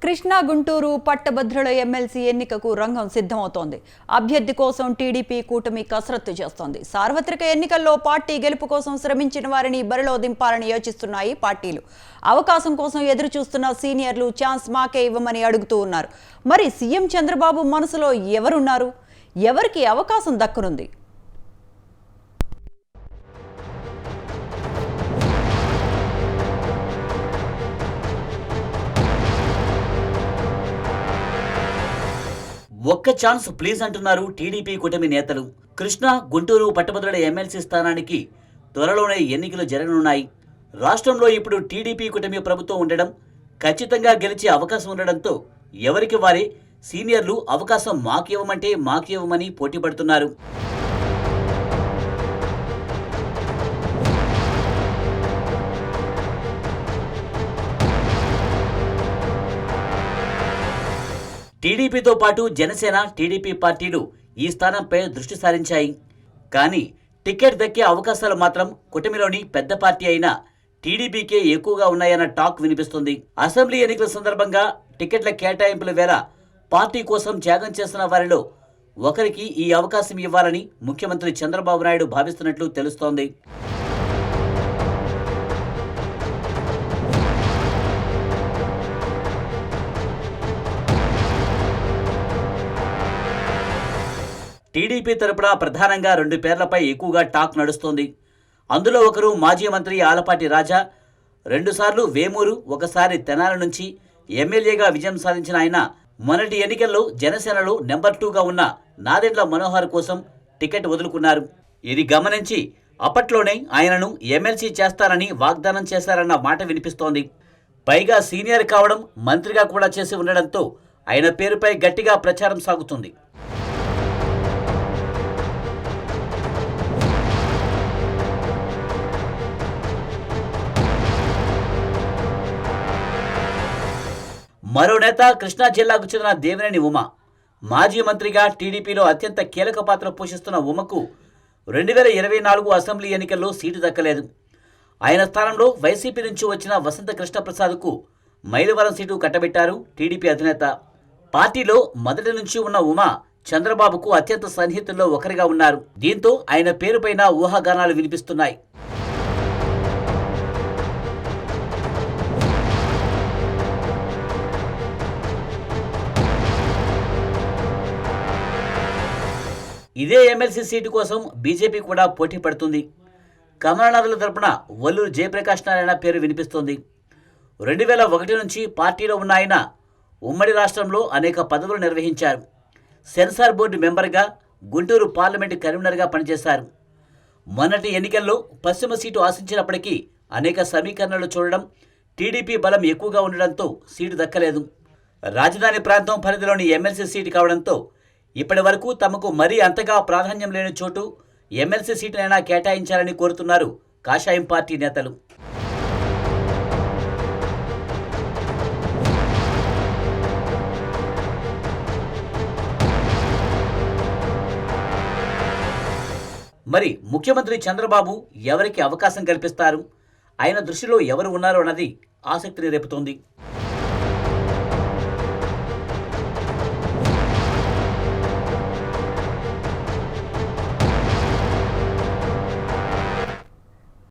కృష్ణా గుంటూరు పట్టభద్రుల ఎమ్మెల్సీ ఎన్నికకు రంగం సిద్ధమవుతోంది. అభ్యర్థి కోసం టీడీపీ కూటమి కసరత్తు చేస్తోంది. సార్వత్రిక ఎన్నికల్లో పార్టీ గెలుపు కోసం శ్రమించిన వారిని బరిలో దింపాలని యోచిస్తున్నాయి పార్టీలు. అవకాశం కోసం ఎదురు చూస్తున్న సీనియర్లు ఛాన్స్ మాకే ఇవ్వమని అడుగుతూ ఉన్నారు. మరి సీఎం చంద్రబాబు మనసులో ఎవరున్నారు? ఎవరికి అవకాశం దక్కనుంది? ఒక్క ఛాన్స్ ప్లీజ్ అంటున్నారు టీడీపీ కూటమి నేతలు. కృష్ణా గుంటూరు పట్టభద్రుల ఎమ్మెల్సీ స్థానానికి త్వరలోనే ఎన్నికలు జరగనున్నాయి. రాష్ట్రంలో ఇప్పుడు టీడీపీ కూటమి ప్రభుత్వం ఉండడం, ఖచ్చితంగా గెలిచే అవకాశం ఉండడంతో ఎవరికి వారే సీనియర్లు అవకాశం మాకివ్వమంటే మాకివ్వమని పోటీ పడుతున్నారు. టీడీపీతో పాటు జనసేన, టీడీపీ పార్టీలు ఈ స్థానంపై దృష్టి సారించాయి. కానీ టికెట్ దక్కే అవకాశాలు మాత్రం కూటమిలోని పెద్ద పార్టీ అయిన టీడీపీకే ఎక్కువగా ఉన్నాయన్న టాక్ వినిపిస్తుంది. అసెంబ్లీ ఎన్నికల సందర్భంగా టికెట్ల కేటాయింపుల వేళ పార్టీ కోసం త్యాగం చేస్తున్న వారిలో ఒకరికి ఈ అవకాశం ఇవ్వాలని ముఖ్యమంత్రి చంద్రబాబు నాయుడు భావిస్తున్నట్లు తెలుస్తోంది. టీడీపీ తరపున ప్రధానంగా 2 పేర్లపై ఎక్కువగా టాక్ నడుస్తోంది. అందులో ఒకరు మాజీ మంత్రి ఆలపాటి రాజా. 2 సార్లు వేమూరు, ఒకసారి తెనాలి నుంచి ఎమ్మెల్యేగా విజయం సాధించిన ఆయన మొన్నటి ఎన్నికల్లో జనసేనలో నెంబర్ 2గా ఉన్న నాదెండ్ల మనోహర్ కోసం టికెట్ వదులుకున్నారు. ఇది గమనించి అప్పట్లోనే ఆయనను ఎమ్మెల్సీ చేస్తారని వాగ్దానం చేశారన్న మాట వినిపిస్తోంది. పైగా సీనియర్ కావడం, మంత్రిగా కూడా చేసి ఉండడంతో ఆయన పేరుపై గట్టిగా ప్రచారం సాగుతుంది. మరో నేత కృష్ణా జిల్లాకు చెందిన దేవినేని ఉమ. మాజీ మంత్రిగా టీడీపీలో అత్యంత కీలక పాత్ర పోషిస్తున్న ఉమకు 2024 అసెంబ్లీ ఎన్నికల్లో సీటు దక్కలేదు. ఆయన స్థానంలో వైసీపీ నుంచి వచ్చిన వసంత కృష్ణప్రసాద్కు మైలవరం సీటు కట్టబెట్టారు టీడీపీ అధినేత. పార్టీలో మొదటి నుంచి ఉన్న ఉమ చంద్రబాబుకు అత్యంత సన్నిహితుల్లో ఒకరిగా ఉన్నారు. దీంతో ఆయన పేరుపైన ఊహాగానాలు వినిపిస్తున్నాయి. ఇదే ఎమ్మెల్సీ సీటు కోసం బీజేపీ కూడా పోటీ పడుతుంది. కమలనాథుల తరపున వల్లూరు జయప్రకాష్ నారాయణ పేరు వినిపిస్తోంది. 2001 నుంచి పార్టీలో ఉన్న ఆయన ఉమ్మడి రాష్ట్రంలో అనేక పదవులు నిర్వహించారు. సెన్సార్ బోర్డు మెంబర్గా, గుంటూరు పార్లమెంటు కన్వీనర్గా పనిచేశారు. మొన్నటి ఎన్నికల్లో పశ్చిమ సీటు ఆశించినప్పటికీ అనేక సమీకరణలు చూడడం, టీడీపీ బలం ఎక్కువగా ఉండడంతో సీటు దక్కలేదు. రాజధాని ప్రాంతం పరిధిలోని ఎమ్మెల్సీ సీటు కావడంతో ఇప్పటి వరకు తమకు మరీ అంతగా ప్రాధాన్యం లేని చోటు ఎమ్మెల్సీ సీటునైనా కేటాయించాలని కోరుతున్నారు కాషాయం పార్టీ నేతలు. మరి ముఖ్యమంత్రి చంద్రబాబు ఎవరికి అవకాశం కల్పిస్తారు? ఆయన దృష్టిలో ఎవరు ఉన్నారు అన్నది ఆసక్తిని రేపుతోంది.